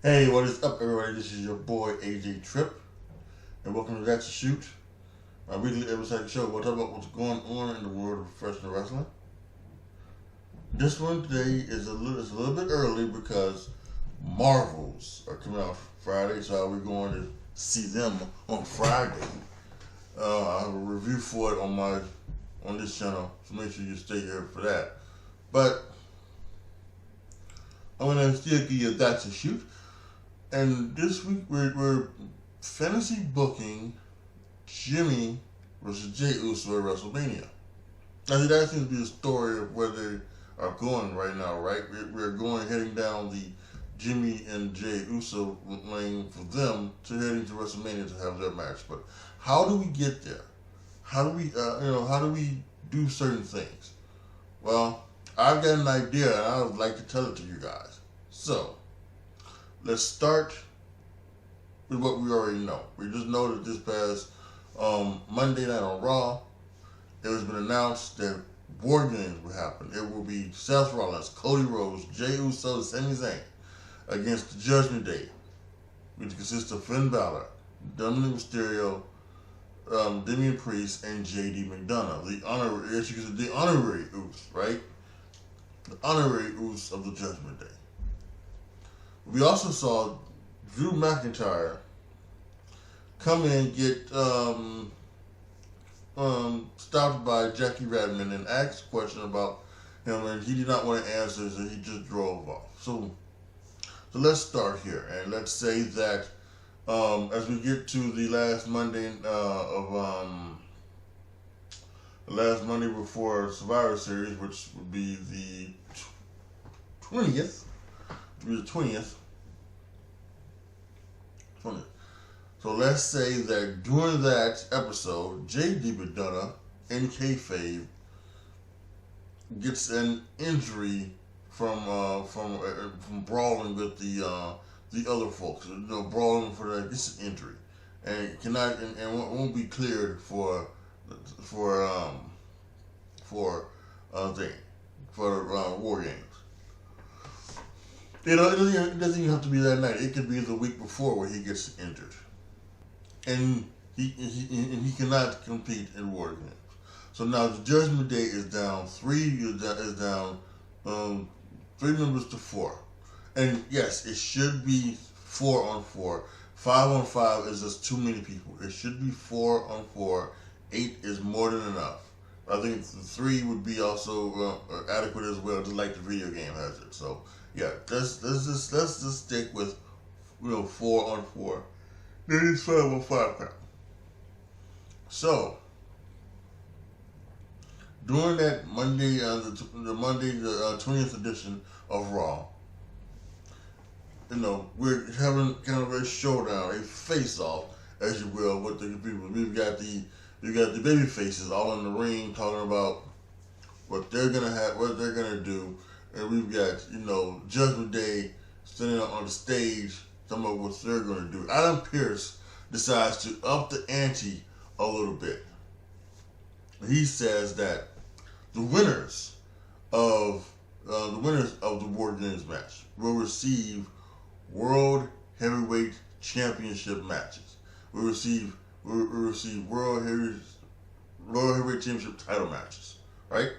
Hey, what is up, everybody? This is your boy AJTRIP, and welcome to That's a Shoot, my weekly episode show. We'll talk about what's going on in the world of professional wrestling. This one today is a little bit early because Marvels are coming out Friday, so we're going to see them on Friday. I have a review for it on this channel, so make sure you stay here for that. But I'm gonna still give you That's a Shoot. And this week we're fantasy booking Jimmy versus Jey Uso at Wrestlemania. Now that seems to be the story of where they are going right now, right? We're heading down the Jimmy and Jey Uso lane for them to heading to WrestleMania to have their match. But how do we get there? How do we do certain things? Well, I've got an idea and I would like to tell it to you guys. So, let's start with what we already know. We just know that this past Monday night on Raw, it has been announced that War Games will happen. It will be Seth Rollins, Cody Rhodes, Jey Uso, and Sami Zayn against the Judgment Day, which consists of Finn Balor, Dominic Mysterio, Damian Priest, and JD McDonough. The honorary Usos, right? The honorary Usos of the Judgment Day. We also saw Drew McIntyre come in and get stopped by Jackie Radman and asked a question about him, and he did not want to answer, so he just drove off. So let's start here, and let's say that as we get to the last Monday last Monday before Survivor Series, which would be the 20th. The 20th. So let's say that during that episode, JD McDonough in kayfabe gets an injury from brawling with the other folks. Brawling for that, gets an injury and cannot and won't be cleared for War Games. It doesn't even have to be that night. It could be the week before where he gets injured, and he cannot compete in War Games. So now the Judgment Day is down three members to 4, and yes, it should be 4-on-4. 5-on-5 is just too many people. It should be 4-on-4. 8 is more than enough. I think 3 would be also adequate as well, just like the video game has it. So. Yeah, let's just stick with 4-on-4. Then it's 5-on-5 crap. So during that Monday, the 20th edition of Raw, we're having kind of a showdown, a face-off, as you will, with the people. We've got the baby faces all in the ring talking about what they're gonna do. And we've got, Judgment Day standing up on the stage talking about what they're going to do. Adam Pearce decides to up the ante a little bit. He says that the winners of the War Games match will receive World Heavyweight Championship matches. We'll receive World Heavyweight Championship title matches, right?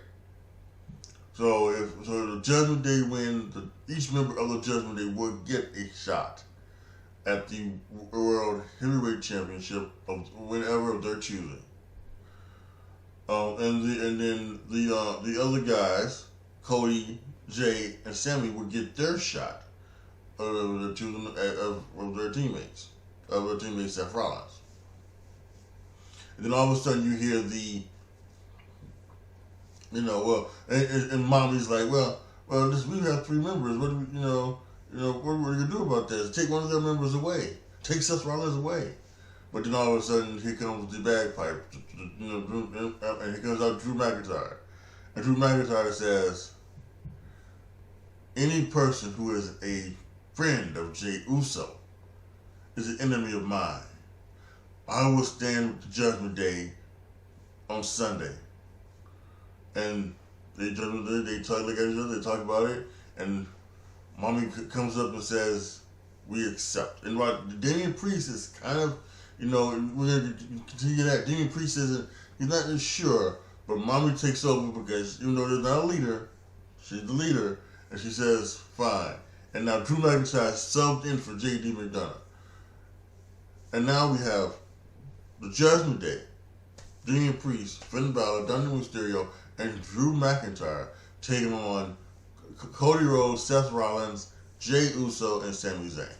So if the Judgment Day win, each member of the Judgment Day will get a shot at the World Heavyweight Championship of whenever they're choosing. And then the other guys, Cody, Jey, and Sami, will get their shot of their teammates, Seth Rollins. And then all of a sudden you hear and Mommy's like, we have 3 members. What do what are we gonna do about this? Take one of their members away. Take Seth Rollins away. But then all of a sudden, here comes the bagpipe, and here comes out Drew McIntyre. And Drew McIntyre says, any person who is a friend of Jey Uso is an enemy of mine. I will stand with the Judgment Day on Sunday. And they talk like each other, they talk about it, and Mommy comes up and says, we accept. And while Damian Priest is kind of, you know, we're going to continue that. Damian Priest isn't, he's not just sure, but Mommy takes over because, even though there's not a leader, she's the leader, and she says, fine. And now Drew McIntyre subbed in for J.D. McDonough. And now we have the Judgment Day, Damian Priest, Finn Balor, Dominic Mysterio, and Drew McIntyre taking on Cody Rhodes, Seth Rollins, Jey Uso, and Sami Zayn.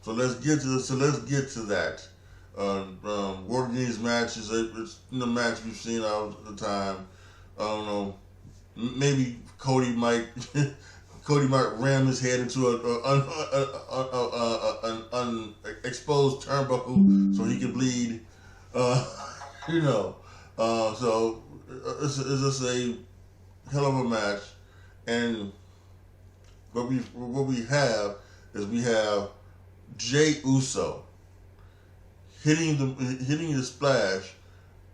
So let's get to that. War Games match is the match we've seen all the time. I don't know. Maybe Cody might ram his head into an unexposed turnbuckle so he can bleed. So it's just a hell of a match. And what we have Jey Uso hitting the splash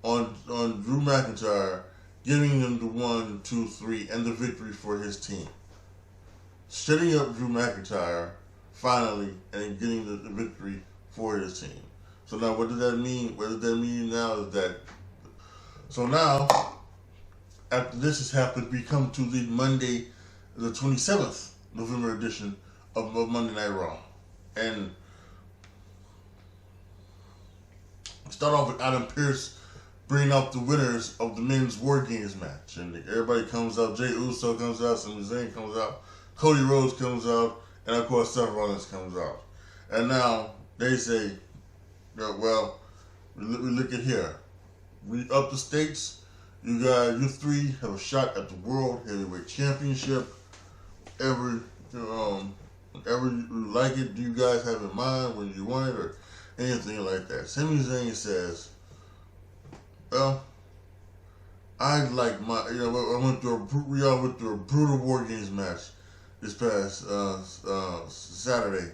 on Drew McIntyre, giving him the 1, 2, 3 and the victory for his team. Setting up Drew McIntyre finally and getting the victory for his team. So now what does that mean? What does that mean now is that now after this has happened, we come to the Monday, the 27th November edition of Monday Night Raw. And start off with Adam Pearce bringing out the winners of the men's War Games match. And everybody comes out. Jey Uso comes out. Sami Zayn comes out. Cody Rhodes comes out. And of course, Seth Rollins comes out. And now they say, well, we look at here. We up the stakes. You three have a shot at the World Heavyweight Championship. Whatever you like it, do you guys have in mind when you want it or anything like that? Sami Zayn says, well, I like my, we all went through a brutal War Games match this past Saturday.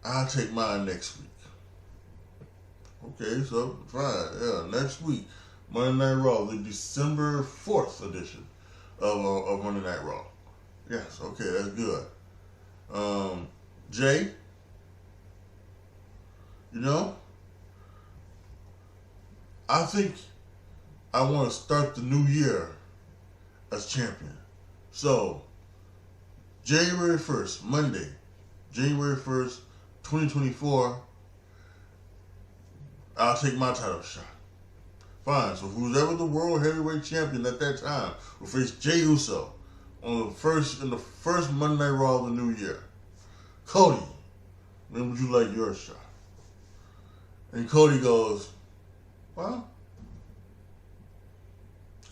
I'll take mine next week. Okay, so fine, yeah, next week. Monday Night Raw, the December 4th edition of Monday Night Raw. Yes, okay, that's good. Jay, I think I want to start the new year as champion. So, January 1st, Monday, January 1st, 2024, I'll take my title shot. Fine, so who's ever the World Heavyweight Champion at that time will face Jey Uso in the first Monday Night Raw of the new year. Cody, when would you like your shot? And Cody goes, well,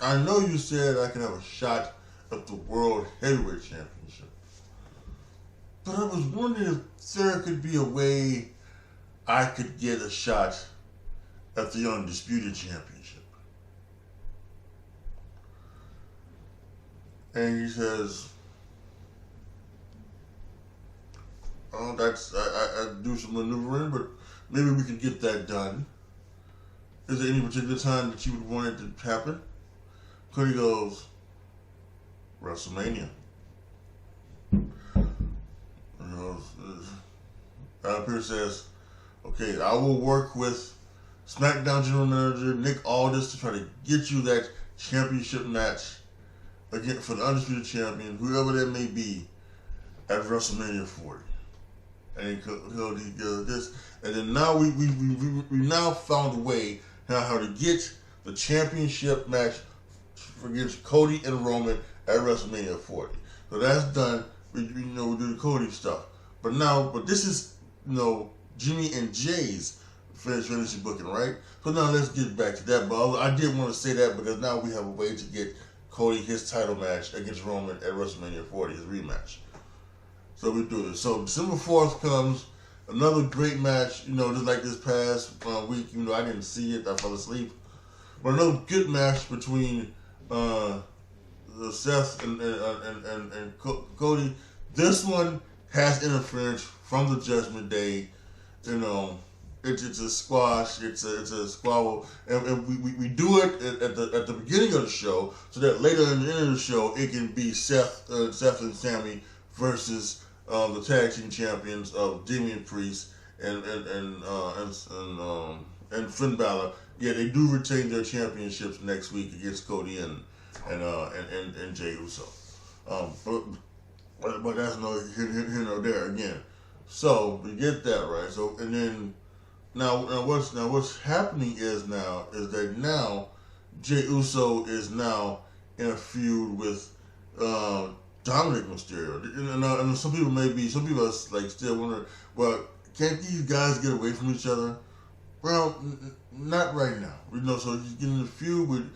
I know you said I can have a shot at the World Heavyweight Championship, but I was wondering if there could be a way I could get a shot at the Undisputed Championship. And he says, oh, I do some maneuvering, but maybe we can get that done. Is there any particular time that you would want it to happen? Cody goes, WrestleMania. Adam Pearce says, okay, I will work with SmackDown General Manager Nick Aldis to try to get you that championship match again for the Undisputed Champion, whoever that may be, at WrestleMania 40. And Cody does this, and then now we now found a way how to get the championship match against Cody and Roman at WrestleMania 40. So that's done. We do the Cody stuff, but this is Jimmy and Jay's fantasy booking, right? So now let's get back to that. But I did want to say that because now we have a way to get Cody his title match against Roman at WrestleMania 40, his rematch. So we do this. So December 4th comes, another great match, just like this past week. I didn't see it, I fell asleep. But another good match between Seth and Cody. This one has interference from the Judgment Day. It's a squash. It's a squabble, and we do it at the beginning of the show, so that later in the end of the show it can be Seth and Sammy versus the tag team champions of Damian Priest and Finn Balor. Yeah, they do retain their championships next week against Cody and Jey Uso. But that's no here nor there again. So we get that right. So and then now what's happening is that now Jey Uso is now in a feud with Dominic Mysterio. And some people are like still wondering, well, can't these guys get away from each other? Well, not right now. So he's getting in a feud with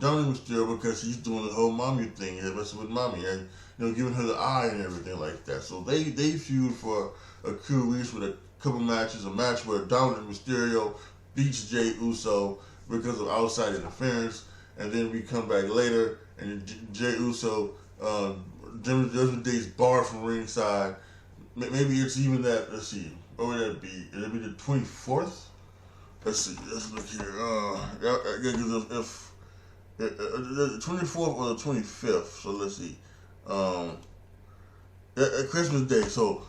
Dominic Mysterio because he's doing the whole mommy thing, messing with mommy, and giving her the eye and everything like that. So they feud for a few weeks with a couple matches. A match where Dominic Mysterio beats Jey Uso because of outside interference, and then we come back later and Jey Uso Judgment Day's barred from ringside. Maybe it's even that. Let's see. What would that be? It'll be the 24th. Let's see. Let's look here. If the 24th or the 25th. So let's see. Christmas Day. So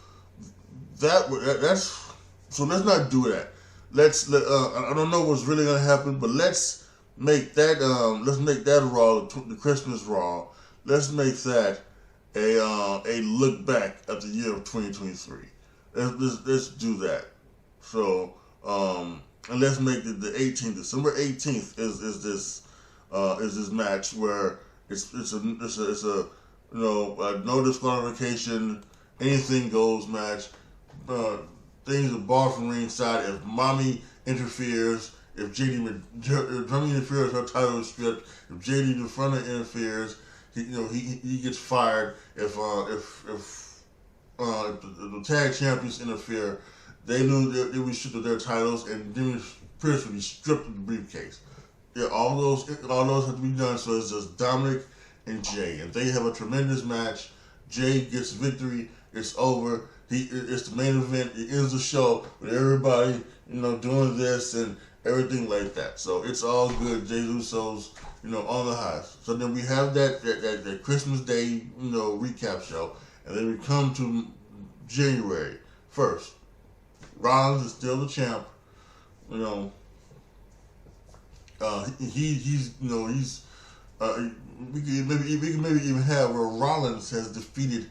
that's. So let's not do that. I don't know what's really gonna happen, but let's make that. Let's make that Raw, the Christmas Raw. Let's make that a look back at the year of 2023. Let's do that. So and let's make it the 18th. December 18th is this match where it's a no disqualification, anything goes match. Things are barred from ringside. If mommy interferes, if mommy interferes, her title is stripped. If JD the fronter interferes, he gets fired. If the tag champions interfere, they knew they would be stripped of their titles, and Damian Priest would be stripped of the briefcase. Yeah, all those have to be done. So it's just Dominic and Jey, and they have a tremendous match. Jey gets victory. It's over. It's the main event. It ends the show with everybody, doing this and everything like that. So it's all good. Jey Uso's, on the highs. So then we have that Christmas Day, recap show, and then we come to January 1st. Rollins is still the champ. We can maybe even have where Rollins has defeated,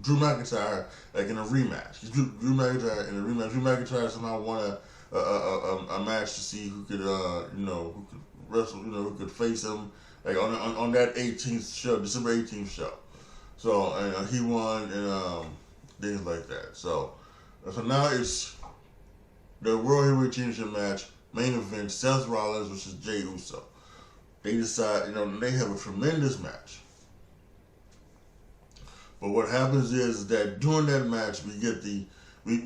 Drew McIntyre like in a rematch. Drew McIntyre in a rematch. Drew McIntyre somehow won a match to see who could who could wrestle, who could face him like on that 18th show, December 18th show. So and he won and things like that. So now it's the World Heavyweight Championship match, main event, Seth Rollins versus Jey Uso. They decide, they have a tremendous match. But what happens is that during that match, we get we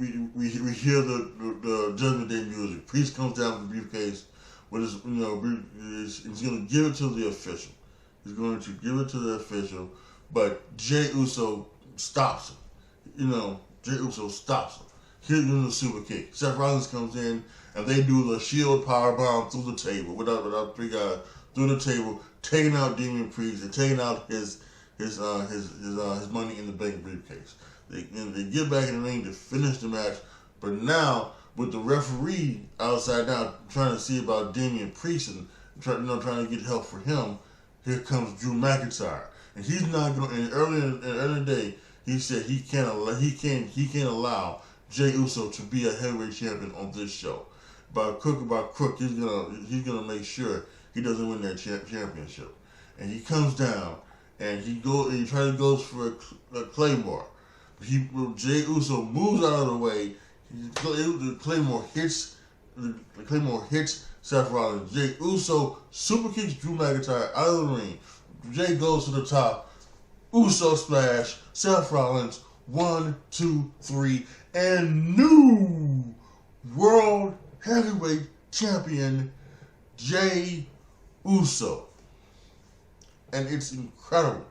hear the Judgment Day music. Priest comes down with the briefcase with his, he's going to give it to the official. He's going to give it to the official, but Jey Uso stops him. Jey Uso stops him. Here's the super kick. Seth Rollins comes in and they do the shield power bomb through the table without three guys through the table, taking out Damian Priest and taking out his Money in the Bank briefcase. They get back in the ring to finish the match, but now with the referee outside now trying to see about Damian Priest and trying to get help for him, here comes Drew McIntyre, and he's not going. And earlier in the day, he said he can't allow Jey Uso to be a heavyweight champion on this show. By crook, he's gonna make sure he doesn't win that championship. And he comes down and he tries to go for a Claymore. Jey Uso moves out of the way. The Claymore hits Seth Rollins. Jey Uso super kicks Drew McIntyre out of the ring. Jey goes to the top. Uso splash. Seth Rollins 1, 2, 3, and new World Heavyweight Champion Jey Uso. And it's incredible.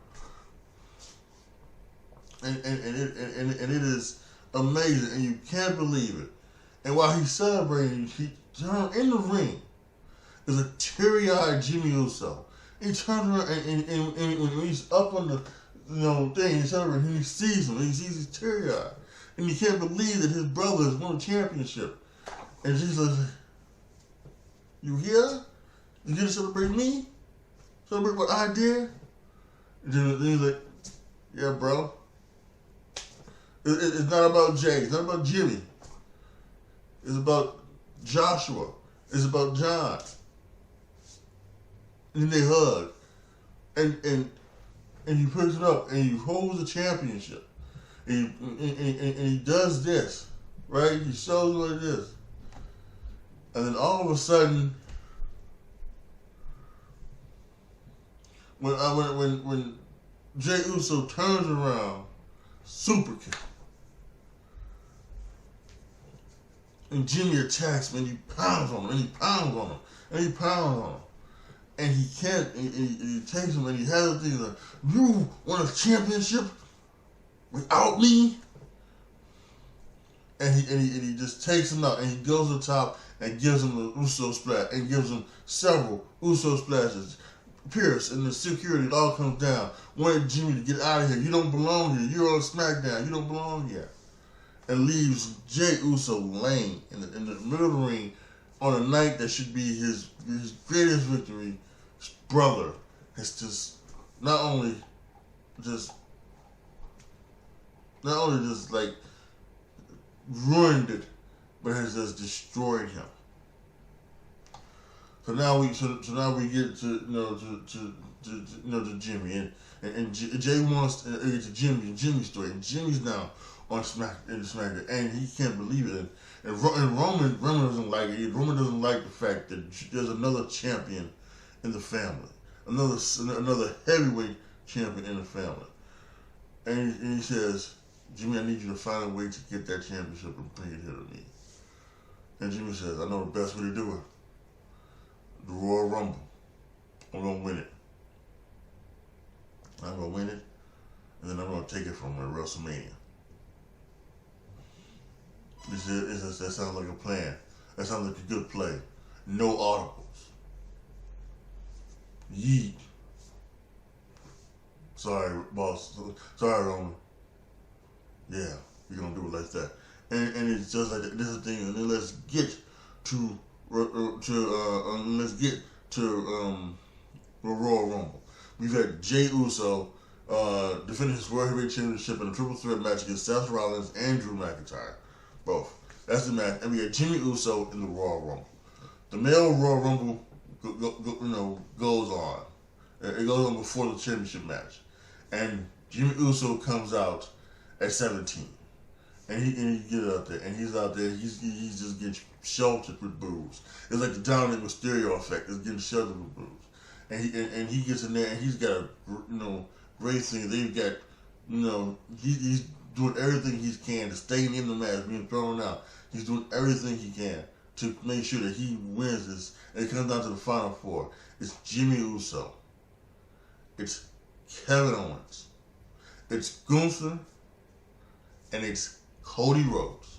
And it is amazing, and you can't believe it. And while he's celebrating, in the ring is a teary-eyed Jimmy Uso. He turns around and when he's up on the thing, he turns around and he sees him. And he sees he's teary-eyed. And he can't believe that his brother has won a championship. And she's like, you here? You here to celebrate me? Celebrate what I did? And then he's like, yeah, bro. It's not about Jey. It's not about Jimmy. It's about Joshua. It's about John. And they hug. And he picks it up and he holds the championship. And he does this. Right? He shows like this. And then all of a sudden, when Jey Uso turns around, super kick. And Jimmy attacks him and he pounds on him and he pounds on him and he pounds on him. And he can't, he takes him and he has the thing like, you won a championship without me? And he just takes him out and he goes to the top and gives him an Uso splash and gives him several Uso splashes. Pierce and the security all comes down. Wanted Jimmy to get out of here. You don't belong here. You're on SmackDown. You don't belong here. And leaves Jey Uso laying in the middle of the ring on a night that should be his greatest victory. His brother has just not only just like ruined it, but has just destroyed him. So now we get to Jimmy and Jey wants to get to Jimmy's story, and Jimmy's now on SmackDown, and he can't believe it. And Roman doesn't like it. Roman doesn't like the fact that there's another champion in the family, another heavyweight champion in the family. And he says, Jimmy, I need you to find a way to get that championship and bring it here to me. And Jimmy says, I know the best way to do it. The Royal Rumble. I'm going to win it. I'm going to win it, and then I'm going to take it from WrestleMania. That sounds like a plan. That sounds like a good play. No audibles. Yeet. Sorry, boss. Sorry, Roman. Yeah, we're going to do it like that. And it's just like that. This is the thing. And then let's get to the Royal Rumble. We've had Jey Uso defending his World Heavyweight Championship in a triple threat match against Seth Rollins and Drew McIntyre. Both. That's the match. And we had Jimmy Uso in the Royal Rumble. The male Royal Rumble goes on. It goes on before the championship match. And Jimmy Uso comes out at 17. And he gets out there, and he's out there, he just gets sheltered with boos. It's like the Dominic Mysterio effect, it's getting sheltered with boos. And he gets in there, and he's got a great thing. They've got, he's doing everything he can to stay in the match, being thrown out. He's doing everything he can to make sure that he wins this. And it comes down to the final four. It's Jimmy Uso. It's Kevin Owens. It's Gunther. And it's Cody Rhodes.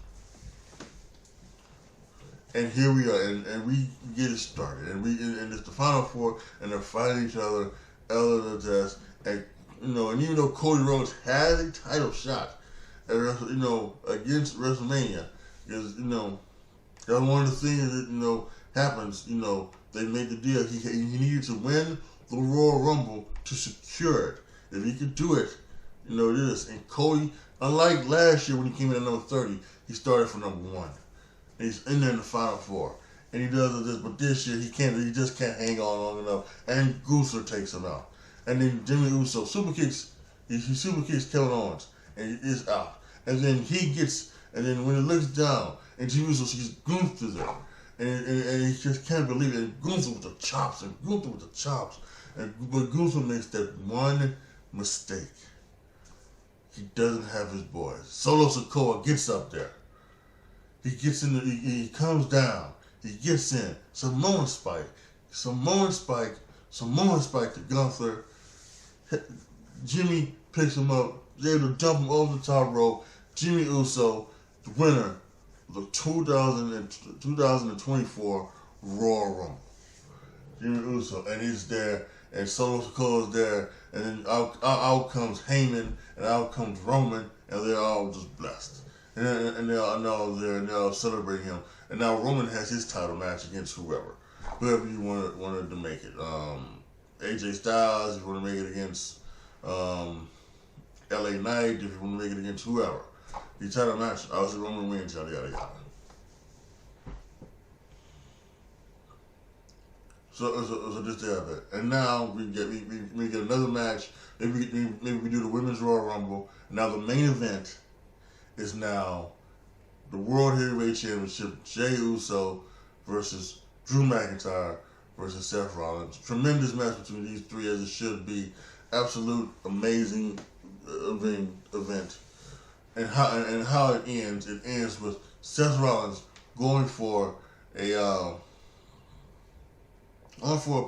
And here we are, and we get it started, and it's the final four, and they're fighting each other, elbow to death, and even though Cody Rhodes has a title shot, against WrestleMania, because that's one of the things that happens. They made the deal. He needed to win the Royal Rumble to secure it. If he could do it, this. And Cody, unlike last year when he came in at number 30, he started from number 1. And he's in there in the final four. And he does this, but this year he just can't hang on long enough. And Gunther takes him out. And then Jimmy Uso super kicks Kevin Owens, and he is out. And then and then when he looks down, and Jimmy Uso sees Gunther there, and he just can't believe it. And Gunther with the chops, but Gunther makes that one mistake. He doesn't have his boys. Solo Sikoa gets up there. He gets in. He comes down. He gets in. Samoan Spike to Gunther. Jimmy picks him up. They're able to dump him over the top rope. Jimmy Uso, the winner of the 2024 Royal Rumble. Jimmy Uso, and he's there, and Solo Sikoa's there, and then out comes Heyman, and out comes Roman, and they're all just blessed. And they're all celebrating him. And now Roman has his title match against whoever you wanted to make it. AJ Styles, if you want to make it against LA Knight, if you want to make it against whoever. The title match, obviously Roman wins, yada yada yada. So just there, and now we get another match. Maybe we do the Women's Royal Rumble. Now the main event is now the World Heavyweight Championship: Jey Uso versus Drew McIntyre versus Seth Rollins. Tremendous match between these three, as it should be. Absolute amazing event. And how it ends? It ends with Seth Rollins going for a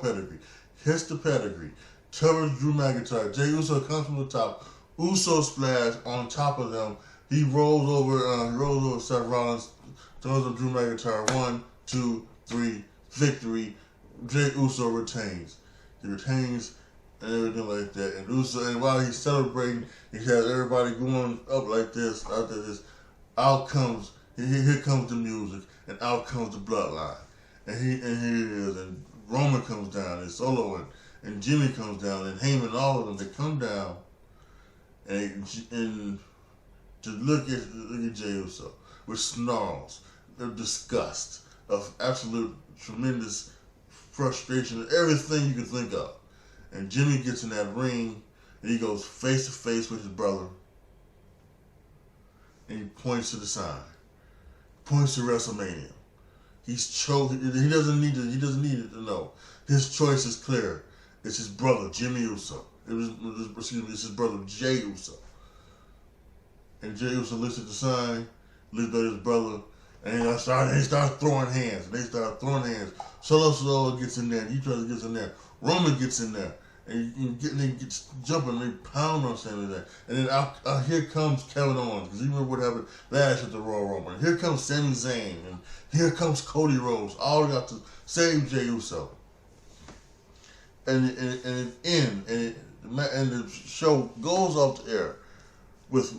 pedigree. Hits the pedigree. Covers Drew McIntyre. Jey Uso comes from the top. Uso splash on top of them. He rolls over Seth Rollins. Throws up Drew McIntyre. 1, 2, 3. Victory. Jey Uso retains. He retains and everything like that. And Uso, and while he's celebrating, he has everybody going up like this. After this, out comes here comes the music, and out comes the bloodline. And here it is. And Roman comes down, and Solo and Jimmy comes down, and Heyman, all of them, they come down, and to look at Jey Uso with snarls of disgust, of absolute tremendous frustration, everything you can think of. And Jimmy gets in that ring, and he goes face to face with his brother, and he points to the sign, points to WrestleMania. He's chosen. He doesn't need it to know. His choice is clear. It's his brother, Jimmy Uso. It's his brother, Jey Uso. And Jey Uso looks at the sign, looks at his brother, and they start throwing hands. And they start throwing hands. Solo gets in there, and he tries to get in there. Roman gets in there, and he gets jumping, and they pound on Sami Zayn. And then out here comes Kevin Owens, because you remember what happened last at the Royal Rumble. And here comes Sami Zayn, and here comes Cody Rhodes, all got to save Jey Uso. And the show goes off the air with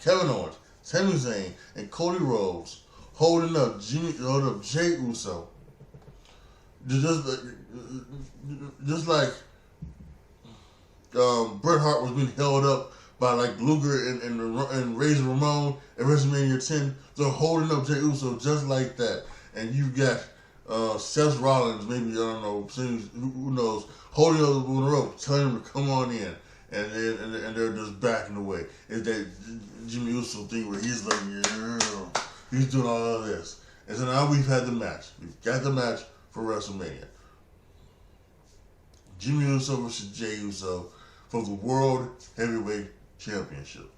Kevin Owens, Sami Zayn, and Cody Rhodes holding up Jey Uso, just like Bret Hart was being held up by like Luger and Razor Ramon at WrestleMania 10. They're holding up Jey Uso just like that. And you got Seth Rollins, maybe, I don't know, who knows, holding up on the rope, telling him to come on in. And they're just backing away. It's that Jimmy Uso thing where he's like, yeah, he's doing all of this. And so now we've had the match. We've got the match for WrestleMania. Jimmy Uso versus Jey Uso for the World Heavyweight Championship.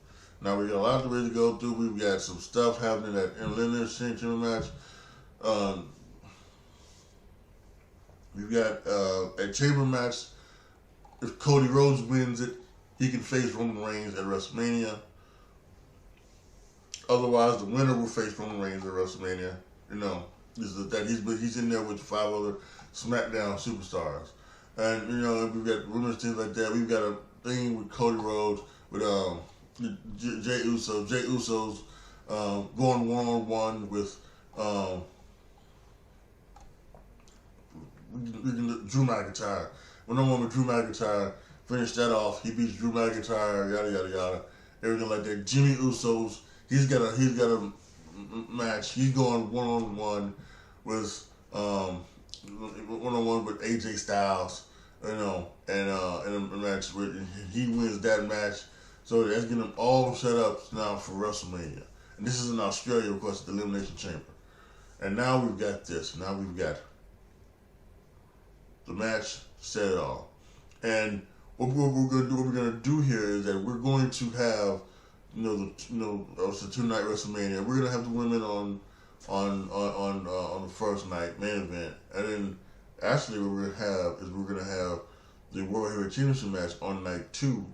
Now we got a lot of ways to go through. We've got some stuff happening at Elimination Championship match. We've got a chamber match. If Cody Rhodes wins it, he can face Roman Reigns at WrestleMania. Otherwise, the winner will face Roman Reigns at WrestleMania. You know, he's in there with 5 other SmackDown superstars. And, you know, we've got women's things like that. We've got a thing with Cody Rhodes, with Jey Uso. Jey Uso's going one-on-one with Drew McIntyre. One-on-one with Drew McIntyre. Finish that off. He beats Drew McIntyre, yada, yada, yada. Everything like that. Jimmy Uso's, he's got a match. He's going one-on-one with AJ Styles, you know, and in a match where he wins that match. So that's getting them all set up now for WrestleMania. And this is in Australia, of course, at the Elimination Chamber. And now we've got this. Now we've got the match set it all. And what we're gonna do here is that we're going to have, it's a 2-night WrestleMania. We're gonna have the women on the first night main event, and then actually what we're gonna have the World Heavyweight Championship match on night 2,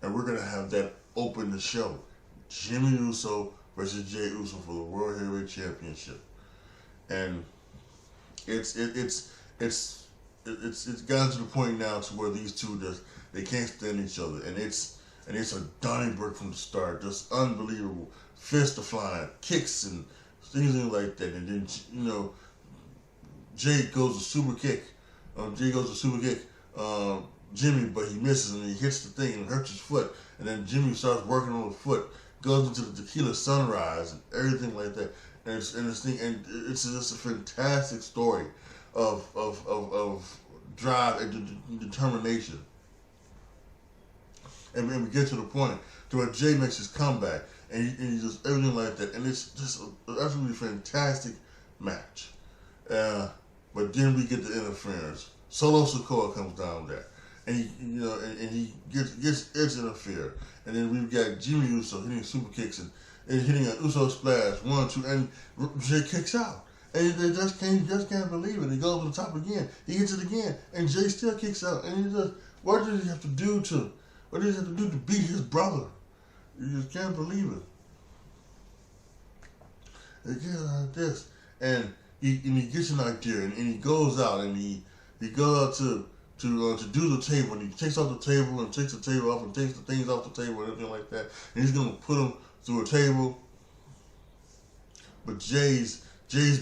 and we're gonna have that open the show. Jimmy Uso versus Jey Uso for the World Heavyweight Championship, and it's gotten to the point now to where these two they can't stand each other, and it's a Donnybrook from the start, just unbelievable. Fists are flying, kicks and things like that, and then Jey goes to super kick. Jimmy, but he misses and he hits the thing and hurts his foot, and then Jimmy starts working on the foot, goes into the tequila sunrise and everything like that, and it's just a fantastic story of drive and determination, and we get to the point to where Jey makes his comeback, and he just everything like that, and it's just an absolutely fantastic match. But then we get the interference. Solo Sikoa comes down there, and he gets interfered, and then we've got Jimmy Uso hitting super kicks and hitting an Uso splash 1, 2, and Jey kicks out, and they just can't believe it. He goes to the top again, he hits it again, and Jey still kicks out, and he just what did he have to do to beat his brother? You just can't believe it. It gets like this, and he gets an idea, and he goes out, and he goes out to do the table, and he takes off the table and takes the table off and takes the things off the table and everything like that, and he's gonna put them through a table. But Jey's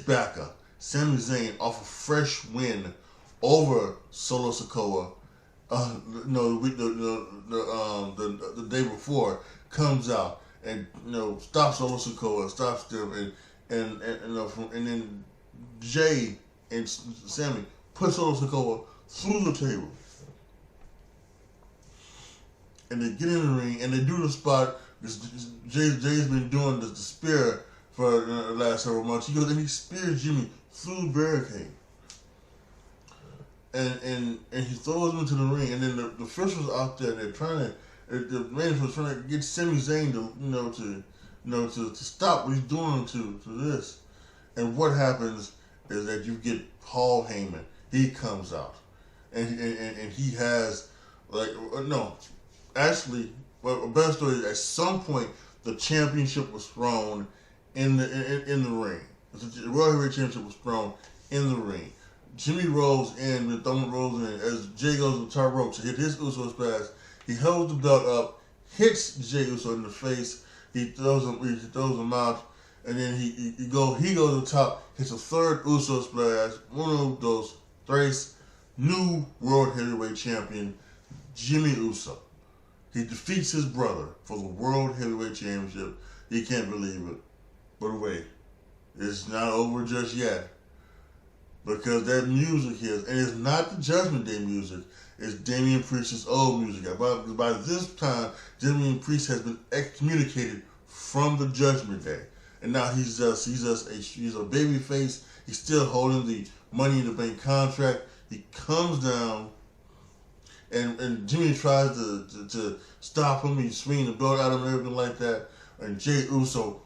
backup, Sami Zayn, off a fresh win over Solo Sikoa, the day before, comes out and stops Solo Sikoa, stops them, and then Jey and Sami put Solo Sikoa through the table, and they get in the ring and they do the spot. Jey's been doing the spear for the last several months. He goes and he spears Jimmy through the barricade, and he throws him into the ring. And then the officials out there, the manager was trying to get Sami Zayn to stop what he's doing to this. And what happens is that you get Paul Heyman. He comes out, and he has a better story is at some point the championship was thrown in the ring. The World Heavyweight Championship was thrown in the ring. Jimmy rolls in as Jey goes to the top rope to hit his Uso splash. He holds the belt up, hits Jey Uso in the face. He throws him out, and then he goes to the top, hits a third Uso splash. One of those thrice new World Heavyweight Champion, Jimmy Uso. He defeats his brother for the World Heavyweight Championship. He can't believe it. But wait, it's not over just yet. Because that music is, and it's not the Judgment Day music, it's Damian Priest's old music. By this time, Damian Priest has been excommunicated from the Judgment Day. And now he's a baby face. He's still holding the Money in the Bank contract. He comes down, and Jimmy tries to stop him. He's swinging the belt at him and everything like that. And Jey Uso,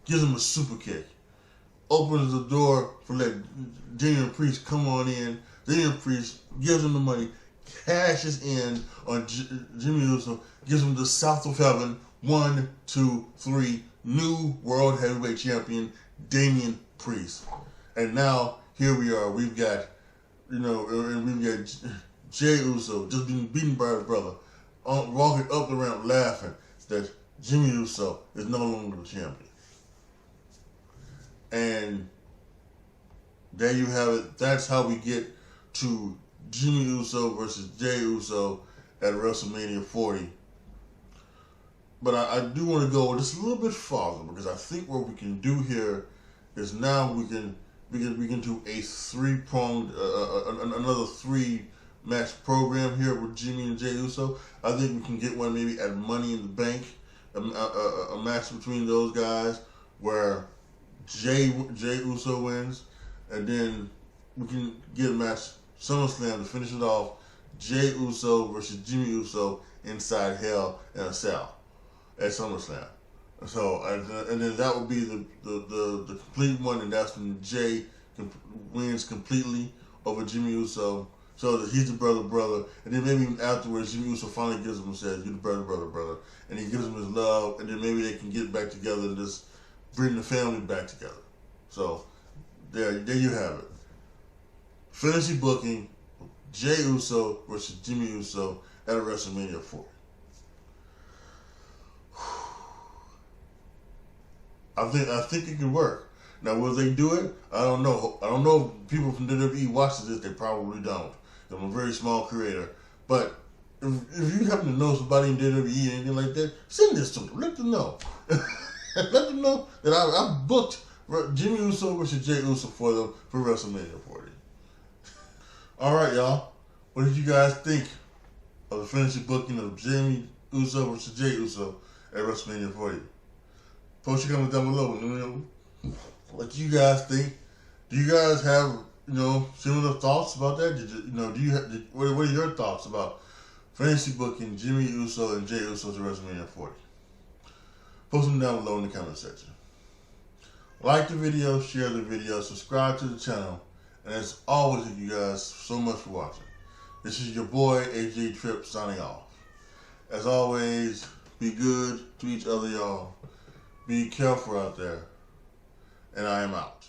gives him a super kick. Opens the door for let Damian Priest come on in. Damian Priest gives him the money, cashes in on Jimmy Uso, gives him the South of Heaven, 1, 2, 3, new World Heavyweight Champion, Damian Priest. And now, here we are, we've got Jey Uso just being beaten by his brother, walking up the ramp laughing that Jimmy Uso is no longer the champion. And there you have it. That's how we get to Jimmy Uso versus Jey Uso at WrestleMania 40. But I do want to go just a little bit farther, because I think what we can do here is now we can do a three-pronged, another 3-match program here with Jimmy and Jey Uso. I think we can get one maybe at Money in the Bank, a match between those guys where Jey Uso wins, and then we can get a match SummerSlam to finish it off. Jey Uso versus Jimmy Uso inside Hell in a Cell at SummerSlam. So and then that would be the complete one, and that's when Jey wins completely over Jimmy Uso. So that he's the brother, and then maybe afterwards Jimmy Uso finally gives him and says, "You're the brother," and he gives him his love, and then maybe they can get back together and just bring the family back together. So there you have it. fantasy booking Jey Uso versus Jimmy Uso at WrestleMania 40. I think it could work. Now, will they do it? I don't know. I don't know if people from WWE watches this. They probably don't. I'm a very small creator. But if you happen to know somebody in WWE or anything like that, send this to them. Let them know. Let them know that I booked Jimmy Uso versus Jey Uso for them for WrestleMania 40. All right, y'all. What did you guys think of the fantasy booking of Jimmy Uso versus Jey Uso at WrestleMania 40? Post your comments down below. What you guys think? Do you guys have similar thoughts about that? What are your thoughts about fantasy booking Jimmy Uso and Jey Uso to WrestleMania 40? Post them down below in the comment section. Like the video, share the video, subscribe to the channel, and as always, thank you guys so much for watching. This is your boy AJTRIP signing off. As always, be good to each other, y'all. Be careful out there. And I am out.